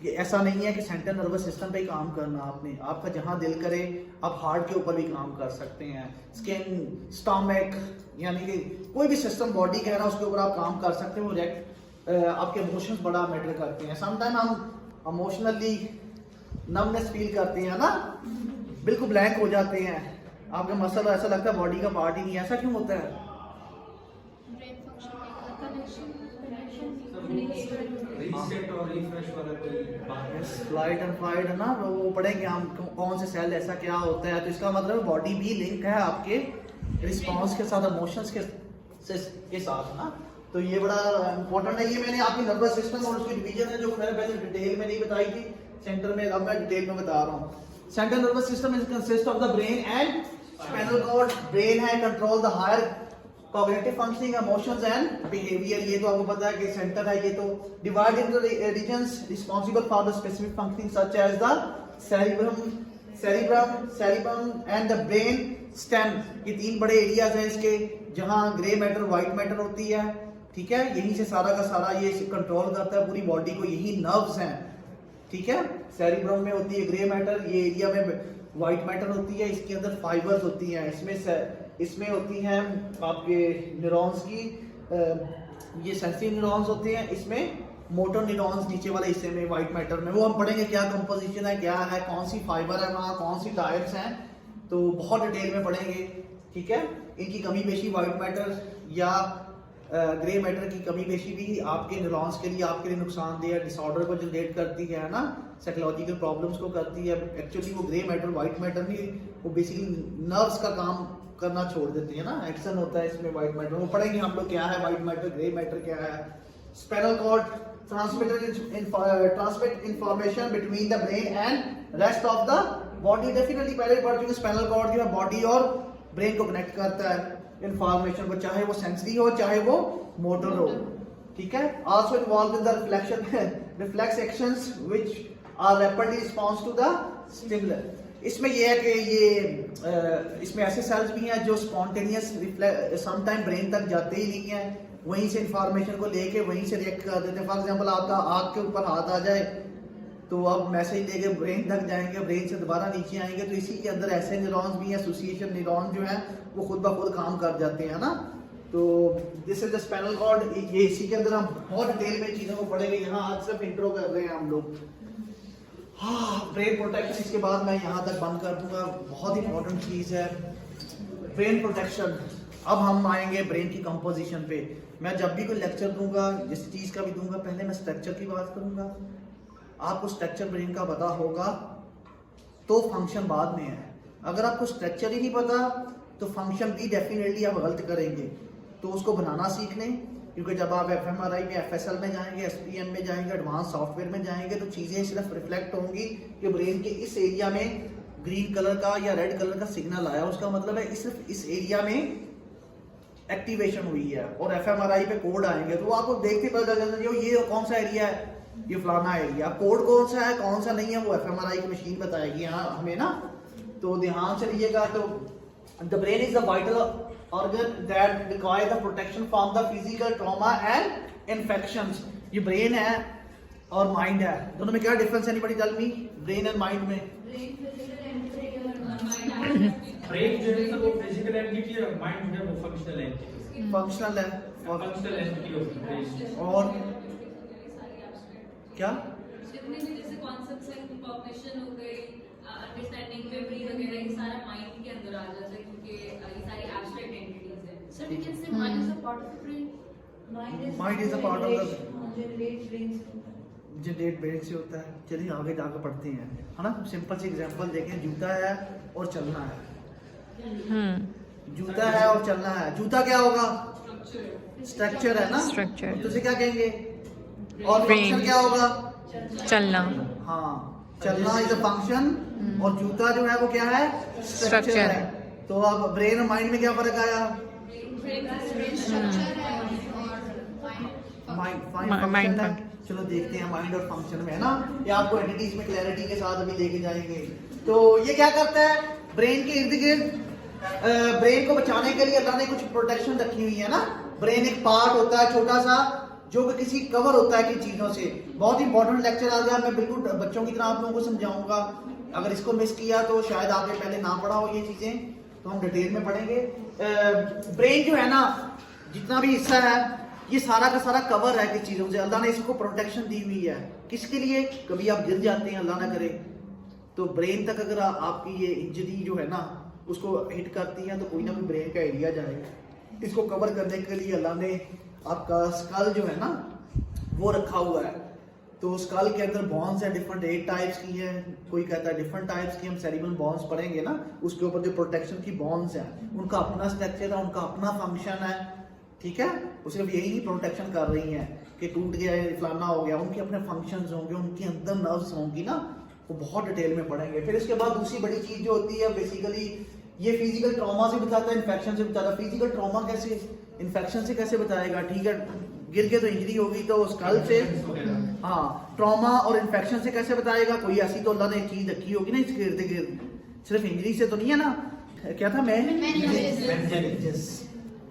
A: ये ऐसा नहीं है कि सेंट्रल नर्वस सिस्टम पे ही काम करना आपने, आपका जहां दिल करे आप हार्ट के ऊपर भी काम कर सकते हैं, स्किन, स्टमक, यानी कि कोई भी सिस्टम बॉडी का है ना उसके ऊपर आप काम कर सकते हैं। वो डायरेक्ट आपके इमोशंस बड़ा मैटर करते हैं। समटाइम हम इमोशनली नमनेस फील करते हैं ना, बिल्कुल ब्लैंक हो जाते हैं, आपका मसल ऐसा लगता है बॉडी का पार्ट ही नहीं, ऐसा क्यों होता है? फ्लाइट एंड फाइट है ना, वो पढ़ेंगे हम कौन से सेल ऐसा क्या होता है। तो इसका मतलब बॉडी भी लिंक है आपके रिस्पांस के साथ, इमोशंस के साथ ना। तो ये बड़ा इंपॉर्टेंट है। ये मैंने आपकी नर्वस सिस्टम और उसकी डिवीजन है जो मैंने पहले डिटेल में नहीं बताई थी सेंटर में, अब मैं डिटेल में बता रहा हूँ। Central nervous system is consist of the brain and spinal cord. Brain है control the higher cognitive functioning, emotions and behaviour. ये तो आपको पता है कि सेंटर है। ये तो divide into regions responsible for the specific functioning such as the cerebrum and the brain stem. ये तीन बड़े एरियाज हैं इसके, जहां ग्रे मैटर, व्हाइट मैटर होती है, ठीक है। यहीं से सारा का सारा ये कंट्रोल करता है पूरी बॉडी को, यही नर्व्स हैं, ठीक है। सेरिब्रम में होती है ग्रे मैटर, ये एरिया में व्हाइट मैटर होती है, इसके अंदर फाइबर्स होती हैं, इसमें होती हैं आपके न्यूरॉन्स की, ये सेंसरी न्यूरॉन्स होते हैं, इसमें मोटर न्यूरॉन्स नीचे वाले हिस्से में व्हाइट मैटर में। वो हम पढ़ेंगे क्या कंपोजिशन है, क्या है, कौन सी फाइबर है वहाँ, कौन सी टाइप्स हैं, तो बहुत डिटेल में पढ़ेंगे, ठीक है। इनकी कमी पेशी व्हाइट मैटर या ग्रे मैटर की कमी पेशी भी आपके न्यूरॉन्स के लिए, आपके लिए नुकसानदेह है, डिसऑर्डर को जनरेट करती है ना, साइकोलॉजिकल प्रॉब्लम्स को करती है। एक्चुअली वो ग्रे मैटर, व्हाइट मैटर नहीं, वो बेसिकली नर्व्स का काम करना छोड़ देती है ना, एक्शन होता है इसमें व्हाइट मैटर। वो पढ़ेंगे हम लोग क्या है व्हाइट मैटर, ग्रे मैटर क्या है। Spinal cord transmit information between the brain and rest of the body. Definitely पहले पढ़ चुके, स्पाइनल कॉर्ड जो है बॉडी और ब्रेन को कनेक्ट करता है इंफॉर्मेशन को, चाहे वो सेंसरी हो चाहे वो मोटर हो, ठीक है। Also involve in the reflex actions which are rapidly response to the stimulus. इसमें ये है कि ये इसमें ऐसे सेल्स भी हैं जो स्पॉन्टेनियस सम टाइम ब्रेन तक जाते ही नहीं है, वहीं से इंफॉर्मेशन को लेके वहीं से रिएक्ट कर देते हैं। फॉर एग्जांपल आपका आग के ऊपर हाथ आ जाए तो अब मैसेज लेके ब्रेन तक जाएंगे, ब्रेन से दोबारा नीचे आएंगे, तो इसी के अंदर ऐसे न्यूरॉन्स भी हैं, एसोसिएशन न्यूरॉन जो हैं वो खुद ब खुद काम कर जाते हैं ना। तो this is the spinal cord, ये इसी के अंदर हम बहुत डिटेल में चीज़ों को पढ़ेंगे। यहाँ आज सिर्फ इंट्रो कर रहे हैं हम लोग। हाँ, ब्रेन प्रोटेक्शन इसके बाद मैं यहाँ तक बंद कर दूंगा। बहुत इंपॉर्टेंट चीज़ है ब्रेन प्रोटेक्शन। अब हम आएंगे ब्रेन की कंपोजिशन पे। मैं जब भी कोई लेक्चर दूंगा, जिस चीज़ का भी दूंगा, पहले मैं स्ट्रक्चर की बात करूंगा। आपको स्ट्रक्चर ब्रेन का पता होगा तो फंक्शन बाद में है। अगर आपको स्ट्रक्चर ही नहीं पता तो फंक्शन भी डेफिनेटली आप गलत करेंगे। तो उसको बनाना सीख लें, क्योंकि जब आप एफएमआरआई में, एफएसएल में जाएंगे, एसपीएम में जाएंगे, एडवांस सॉफ्टवेयर में जाएंगे, तो चीज़ें सिर्फ रिफ्लेक्ट होंगी कि ब्रेन के इस एरिया में ग्रीन कलर का या रेड कलर का सिग्नल आया, उसका मतलब है सिर्फ इस एरिया में एक्टिवेशन हुई है। और एफएमआरआई पे कोड आएंगे तो आपको देखते पता चल जाएगा ये कौन सा एरिया है, ये फलाना एरिया। कोड कौन सा है कौन सा नहीं है वो एफएमआरआई की मशीन बताएगी यहाँ हमें ना। तो ध्यान से लीजिएगा। तो the brain is the vital organ that require the protection from the physical trauma and infections। ये ब्रेन है और माइंड है, दोनों में क्या डिफरेंस है? Anybody tell me, brain and mind में?
B: ब्रेन जो है वो फिजिकल एंटिटी है और माइंड जो है वो फंक्शनल एंटिटी।
A: फंक्शनल है और
B: फंक्शनल एंटिटी ऑफ ब्रेन।
A: और क्या
C: जितने भी जैसे कॉन्सेप्ट्स हैं, कॉग्निशन हो गई, अंडरस्टैंडिंग, मेमोरी वगैरह, ये सारा माइंड के अंदर आ जाता है, क्योंकि ये सारी एब्स्ट्रैक्ट एंटिटीज हैं।
D: So we can say mind is a part of the brain.
A: Mind is a part of the
D: generate brain से होता है।
A: जनरेट ब्रेन से होता है। चलिए आगे जाकर पढ़ते हैं, है ना। सिंपल सी एग्जांपल देखें। जूता है और चलना है। जूता है और चलना है। जूता क्या होगा? स्ट्रक्चर है ना।
E: Structure।
A: तो उसे क्या कहेंगे? और
E: Brain।
A: फंक्शन क्या होगा?
E: चलना।
A: हाँ, चलना इज अ फंक्शन और जूता जो है वो क्या है? Structure
E: Structure।
A: है। तो अब ब्रेन और माइंड में क्या फर्क आया? माइंड है। चलो देखते हैं माइंड और फंक्शन में, है ना। ये आपको एंटिटीज में क्लैरिटी के साथ अभी लेके जाएंगे। तो ये क्या करता है? ब्रेन के इर्द गिर्द ब्रेन को बचाने के लिए अल्लाह ने कुछ प्रोटेक्शन रखी हुई है ना। ब्रेन एक पार्ट होता है छोटा सा जो कि किसी कवर होता है किन चीजों से। बहुत इंपॉर्टेंट लेक्चर आ गया, मैं बिल्कुल बच्चों की तरह आप लोगों को समझाऊंगा। अगर इसको मिस किया तो शायद आपने पहले ना पढ़ा हो ये चीजें, तो हम डिटेल में पढ़ेंगे। ब्रेन जो है ना, जितना भी हिस्सा है ये सारा का सारा कवर है किस चीजों से। अल्लाह ने इसको प्रोटेक्शन दी हुई है। किसके लिए? कभी आप गिर जाते हैं, अल्लाह ना करे, तो ब्रेन तक अगर आपकी ये इंजरी जो है ना उसको हिट करती है तो कोई ना कोई ब्रेन का एरिया जाएगा। इसको कवर करने के लिए अल्लाह ने आपका स्कल जो है ना वो रखा हुआ है। तो स्कल के अंदर बॉन्स है, डिफरेंट 8 टाइप्स की है, कोई कहता है डिफरेंट टाइप्स की। हम सेरिब्रल बॉन्स पढ़ेंगे ना, उसके ऊपर जो प्रोटेक्शन की बॉन्स हैं उनका अपना स्ट्रक्चर है, उनका अपना फंक्शन है, ठीक है। वो सिर्फ यही नहीं प्रोटेक्शन कर रही हैं कि टूट गया फलाना हो गया, उनके अपने फंक्शंस होंगे, उनके अंदर नर्व्स होंगी ना, वो बहुत डिटेल में पढ़ेंगे। फिर इसके बाद दूसरी बड़ी चीज जो होती है बेसिकली ये फिजिकल ट्रॉमा से बताता है, इन्फेक्शन से बताता है। फिजिकल ट्रॉमा कैसे, इन्फेक्शन से कैसे बताएगा? ठीक है, गिर के तो इंजरी होगी तो स्कल से, हाँ। ट्रॉमा और इन्फेक्शन से कैसे बताएगा? कोई ऐसी तो अल्लाह ने एक चीज रखी होगी ना इसके इर्द गिर्द, सिर्फ इंजरी से तो नहीं है ना। क्या था? मेनिंजेस।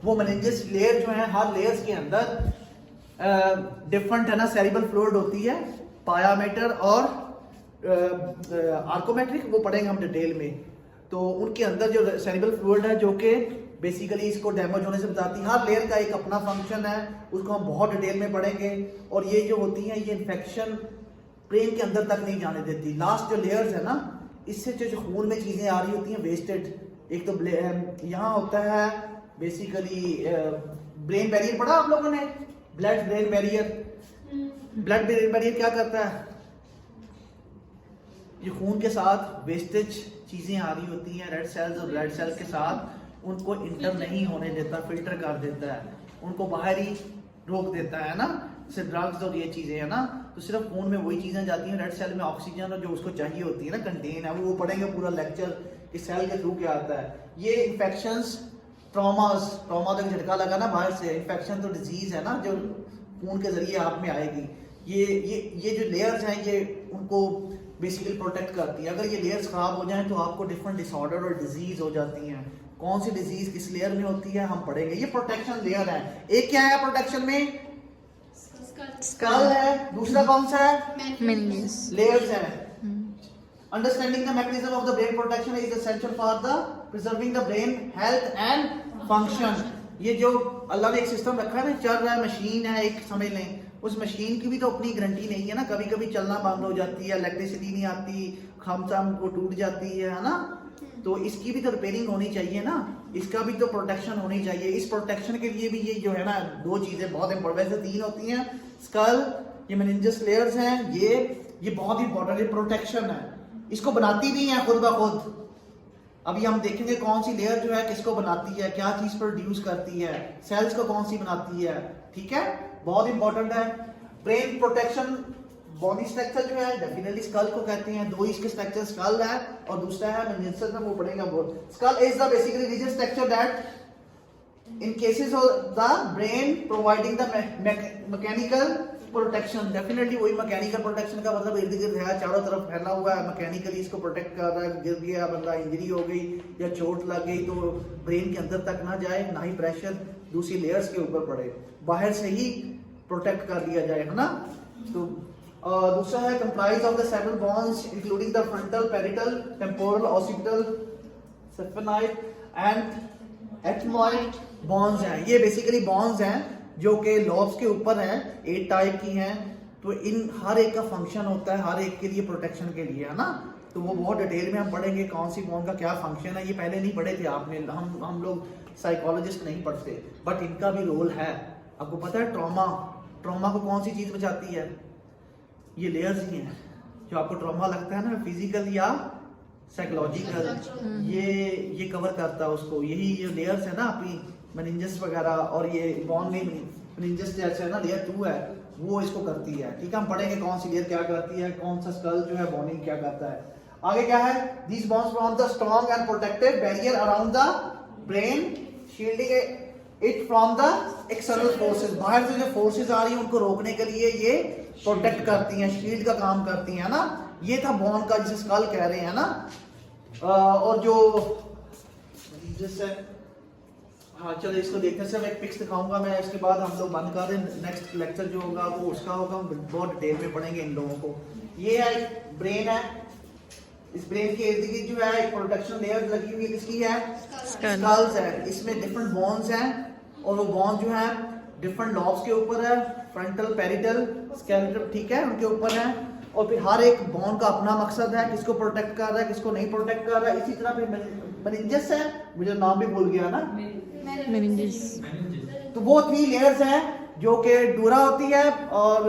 A: वो मेनिंजेस लेयर जो है, हर लेयर्स के अंदर डिफरेंट है ना सेरिब्रल फ्लूइड होती है, पायामेटर और आर्कोमेट्रिक, वो पढ़ेंगे हम डिटेल में। तो उनके अंदर जो सेरिब्रल फ्लूइड है जो कि बेसिकली इसको डैमेज होने से बताती है। हर लेयर का एक अपना फंक्शन है, उसको हम बहुत डिटेल में पढ़ेंगे। और ये जो होती है ये इन्फेक्शन ब्रेन के अंदर तक नहीं जाने देती। लास्ट जो लेयर्स है ना, इससे जो खून में चीजें आ रही होती हैं वेस्टेड, एक तो यहाँ होता है बेसिकली ब्रेन बैरियर, पढ़ा आप लोगों ने? Blood brain barrier. Blood brain barrier क्या करता है? ये खून के साथ वेस्टेज चीजें आ रही होती हैं रेड सेल्स और ब्लड सेल्स के साथ, उनको इंटर नहीं होने देता, फिल्टर कर देता है, उनको बाहर ही रोक देता है ना। जैसे ड्रग्स और ये चीजें है ना, तो सिर्फ खून में वही चीजें जाती हैं। रेड सेल में ऑक्सीजन जो उसको चाहिए होती है ना, कंटेन है, वो पढ़ेंगे पूरा लेक्चर कि सेल के थ्रू क्या आता है। ये इन्फेक्शंस, ट्रॉमा तो झटका लगा ना बाहर से, इन्फेक्शन तो डिजीज है ना जो खून के जरिए आप में आएगी। ये जो लेयर्स हैं ये उनको बेसिकली प्रोटेक्ट करती है। अगर ये लेयर्स खराब हो जाएं तो आपको डिफरेंट डिसऑर्डर और डिजीज हो जाती हैं। कौन सी डिजीज किस लेयर में होती है हम पढ़ेंगे। ये प्रोटेक्शन लेयर है। एक क्या है प्रोटेक्शन में? स्कल है। दूसरा कौन सा है?
E: मेनिंजेस।
A: लेयर्स है। Understanding the mechanism of the brain protection is essential for the preserving the brain health and function. ये जो अल्लाह ने एक सिस्टम रखा है ना, चल रहा है, मशीन है एक, समझ लें, उस मशीन की भी तो अपनी गारंटी नहीं है ना, कभी कभी चलना बंद हो जाती है, इलेक्ट्रिसिटी नहीं आती, खामसाम को टूट जाती है ना, तो इसकी भी तो रिपेयरिंग होनी चाहिए ना, इसका भी तो प्रोटेक्शन होनी चाहिए। इस प्रोटेक्शन के लिए भी ये जो है ना, दो चीजें बहुत इंपॉर्टेंट, वैसे तीन होती हैं, स्कल, ये मेनिंजस लेयर्स हैं, ये बहुत इंपॉर्टेंट, ये प्रोटेक्शन है, इसको बनाती भी है खुद ब खुद। अभी हम देखेंगे कौन सी लेयर जो है किसको बनाती है, क्या चीज प्रोड्यूस करती है, सेल्स को कौन सी बनाती है, ठीक है, बहुत इंपॉर्टेंट है। ब्रेन प्रोटेक्शन, बॉडी स्ट्रक्चर जो है डेफिनेटली स्कल को कहते हैं, दो इसके स्ट्रक्चर, स्कल है और दूसरा है मेनिंजस में, वो पढ़ेगा वो। Skull is the basically rigid structure that in cases of the brain providing the mechanical protection. Definitely वही मैकेनिकल प्रोटेक्शन का मतलब, इर्द गिर्द है, चारों तरफ फैला हुआ है, मैकेनिकली इसको प्रोटेक्ट कर रहा है, गिर गया बंदा, इंजरी हो गई या चोट लग गई तो ब्रेन के अंदर तक ना जाए, ना ही प्रेशर दूसरी लेयर्स के ऊपर पड़े, बाहर से ही प्रोटेक्ट कर लिया जाए, है ना। तो दूसरा है comprise of the several bones including the frontal, parietal, temporal, occipital, sphenoid and ethmoid bones हैं। ये बेसिकली बोन्स हैं जो कि लॉब्स के ऊपर हैं, 8 टाइप की हैं, तो इन हर एक का फंक्शन होता है, हर एक के लिए प्रोटेक्शन के लिए, है ना। तो वो बहुत डिटेल में हम पढ़ेंगे कौन सी बोन का क्या फंक्शन है, ये पहले नहीं पढ़े थे आपने, हम लोग साइकोलॉजिस्ट नहीं पढ़ते, बट इनका भी रोल है। आपको पता है ट्रॉमा को कौन सी चीज बचाती है, ये लेयर्स ही हैं। जो आपको ट्रॉमा लगता है ना, फिजिकल या साइकोलॉजिकल, ये कवर करता है उसको, यही ये लेयर्स है ना आपकी मेनिंजस वगैरह, और ये बोन में मेनिंजस जैसे है ना, लेयर 2 है, वो इसको करती है, ठीक है। हम पढ़ेंगे कौन सी लेयर क्या करती है, कौन सा स्कल जो है बोनिंग क्या करता है। आगे क्या है, these bones form the strong and protected barrier around the brain, shielding it from the external forces. बाहर से जो फोर्सेस आ रही हैं उनको रोकने के लिए ये प्रोटेक्ट करती हैं, शील्ड का काम करती हैं ना। ये था बोन का, जिसे स्कल कह रहे हैं ना। और जो जिससे, हाँ चलो इसको देखने से मैं एक पिक्स दिखाऊंगा मैं, इसके बाद हम लोग बंद कर दें, नेक्स्ट लेक्चर जो होगा वो उसका होगा, हम बहुत डिटेल में पढ़ेंगे इन लोगों को। ये है ब्रेन है, इस ब्रेन के इर्द गिर्द जो है एक प्रोटेक्शन लेयर लगी हुई है, किसकी है, स्कल्स है, इसमें डिफरेंट बोन्स हैं, और वो बोन जो है डिफरेंट लॉब्स के ऊपर है, फ्रंटल, पैरिटल, स्केलेटल, ठीक है, उनके ऊपर है। और फिर हर एक बोन का अपना मकसद है, किसको प्रोटेक्ट कर रहा है, किसको नहीं प्रोटेक्ट कर रहा है। इसी तरह फिर मेनिंजस है, मुझे नाम भी भूल गया ना,
E: मेनिंजस।
A: तो वो 3 लेयर्स हैं जो कि डूरा होती है और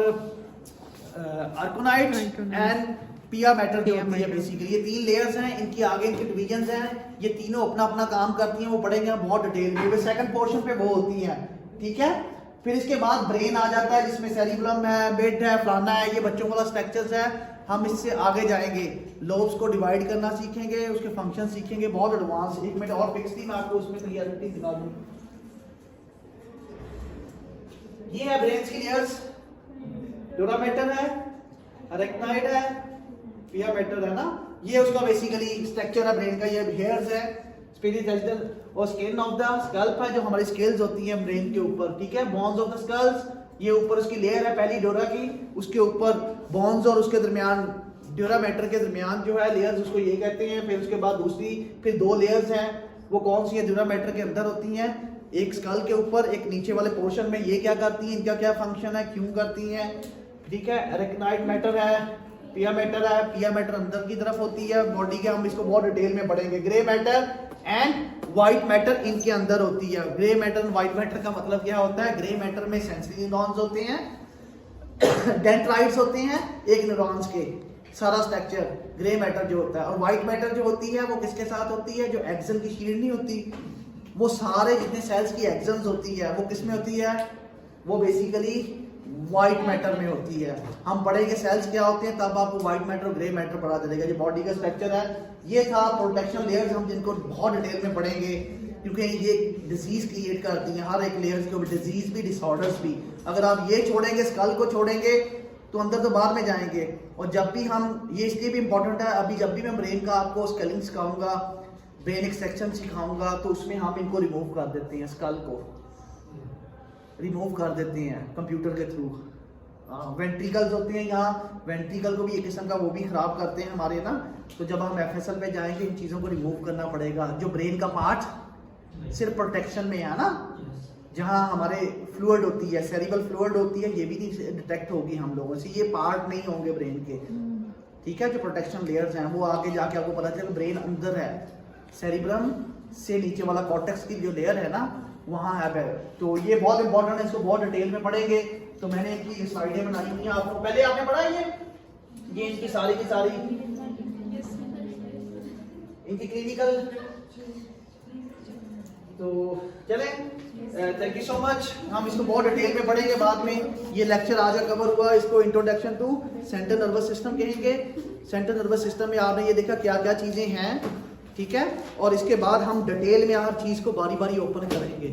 A: अर्कोनाइट एंड पिया मैटर जो होती है। बेसिकली ये 3 लेयर्स हैं, इनकी आगे इनके डिवीजंस हैं, ये तीनों अपना अपना काम करती हैं, वो पढ़ेंगे बहुत डिटेल में, वो सेकंड पोर्शन पे वो होती हैं, ठीक है। फिर इसके बाद ब्रेन आ जाता है, जिसमें सेरिबेलम है, बेड है, फलाना है, ये बच्चों वाला स्ट्रक्चर्स है। हम इससे आगे जाएंगे, लोब्स को डिवाइड करना सीखेंगे, उसके फंक्शन सीखेंगे, बहुत एडवांस। 1 मिनट और फिक्स थी, मैं आपको उसमें क्लियरिटी दिखा दूं। ये है ब्रेन की लेयर्स, डूरा मैटर है, अरेक्नाइड है, पिया मैटर है ना, ये उसका बेसिकली स्ट्रक्चर है ब्रेन का। ये हेयर्स है, स्पिरिचुअल और स्किन ऑफ द स्कल्प है, जो हमारी स्केल्स होती हैं ब्रेन के ऊपर, ठीक है। बोन्स ऑफ द स्कल्स, ये ऊपर उसकी लेयर है पहली डोरा की, उसके ऊपर बोन्स और उसके दरमियान ड्यूरा मैटर के दरमियान जो है लेयर्स, उसको ये कहते हैं। फिर उसके बाद दूसरी, फिर 2 लेयर्स हैं, वो कौन सी है, ड्यूरा मैटर के अंदर होती हैं, एक स्कल के ऊपर, एक नीचे वाले पोर्शन में। ये क्या करती हैं, इनका क्या फंक्शन है, क्यों करती हैं, ठीक है। अरेक्नाइड मैटर है, पिया मैटर है, पिया मैटर अंदर की तरफ होती है बॉडी के, हम इसको बहुत डिटेल में पढ़ेंगे। Grey matter and white matter इनके अंदर होती है। ग्रे मैटर और व्हाइट मैटर का मतलब क्या होता है, ग्रे मैटर में सेंसरी न्यूरॉन्स होते हैं, डेंड्राइट्स होते हैं एक न्यूरॉन्स के, सारा स्ट्रक्चर ग्रे मैटर जो होता है। और व्हाइट मैटर जो होती है वो किसके साथ होती है, जो एक्सन की शील्ड नहीं होती, वो सारे जितने सेल्स की एक्सन्स होती है वो किस में होती है, वो बेसिकली व्हाइट मैटर में होती है। हम पढ़ेंगे सेल्स क्या होते हैं, तब आपको व्हाइट मैटर और ग्रे मैटर पढ़ा देगा। ये बॉडी का स्ट्रक्चर है, ये था प्रोटेक्शन लेयर्स, हम जिनको बहुत डिटेल में पढ़ेंगे क्योंकि ये डिजीज क्रिएट करती हैं, हर एक लेयर्स के ऊपर डिजीज भी, डिसऑर्डर्स भी। अगर आप ये छोड़ेंगे, स्कल को छोड़ेंगे, तो अंदर तो बाद में जाएंगे। और जब भी हम, ये इसलिए भी इंपॉर्टेंट है, अभी जब भी मैं ब्रेन का आपको स्केलिंग सिखाऊंगा, ब्रेन एक्सट्रैक्शन सिखाऊंगा, तो उसमें हम इनको रिमूव कर देते हैं, स्कल को रिमूव कर देते हैं कंप्यूटर के थ्रू। वेंट्रिकल्स होते हैं यहाँ, वेंट्रिकल को भी एक किस्म का वो भी खराब करते हैं हमारे ना। तो जब हम FSL पे जाएंगे इन चीज़ों को रिमूव करना पड़ेगा। जो ब्रेन का पार्ट सिर्फ प्रोटेक्शन में है ना, जहाँ हमारे फ्लूइड होती है, सेरिबल फ्लूइड होती है, ये भी नहीं डिटेक्ट होगी हम लोगों से, ये पार्ट नहीं होंगे ब्रेन के, ठीक है। जो प्रोटेक्शन लेयर्स हैं वो आगे जाके आपको पता चले ब्रेन अंदर है, सेरिब्रम से नीचे वाला कॉर्टेक्स की जो लेयर है ना वहाँ है। तो ये बहुत इंपॉर्टेंट है, इसको बहुत डिटेल में पढ़ेंगे। तो मैंने इनकी स्लाइडें बनाई हुई हैं आपको, पहले आपने पढ़ा ये इनकी सारी की सारी इनकी क्लिनिकल। तो चलें, थैंक यू सो मच। हम इसको बहुत डिटेल में पढ़ेंगे बाद में। ये लेक्चर आज का कवर हुआ, इसको introduction to central nervous system कहेंगे। सेंट्रल नर्वस सिस्टम में आपने ये देखा क्या क्या चीज़ें हैं, ठीक है। और इसके बाद हम डिटेल में हर चीज़ को बारी बारी ओपन करेंगे।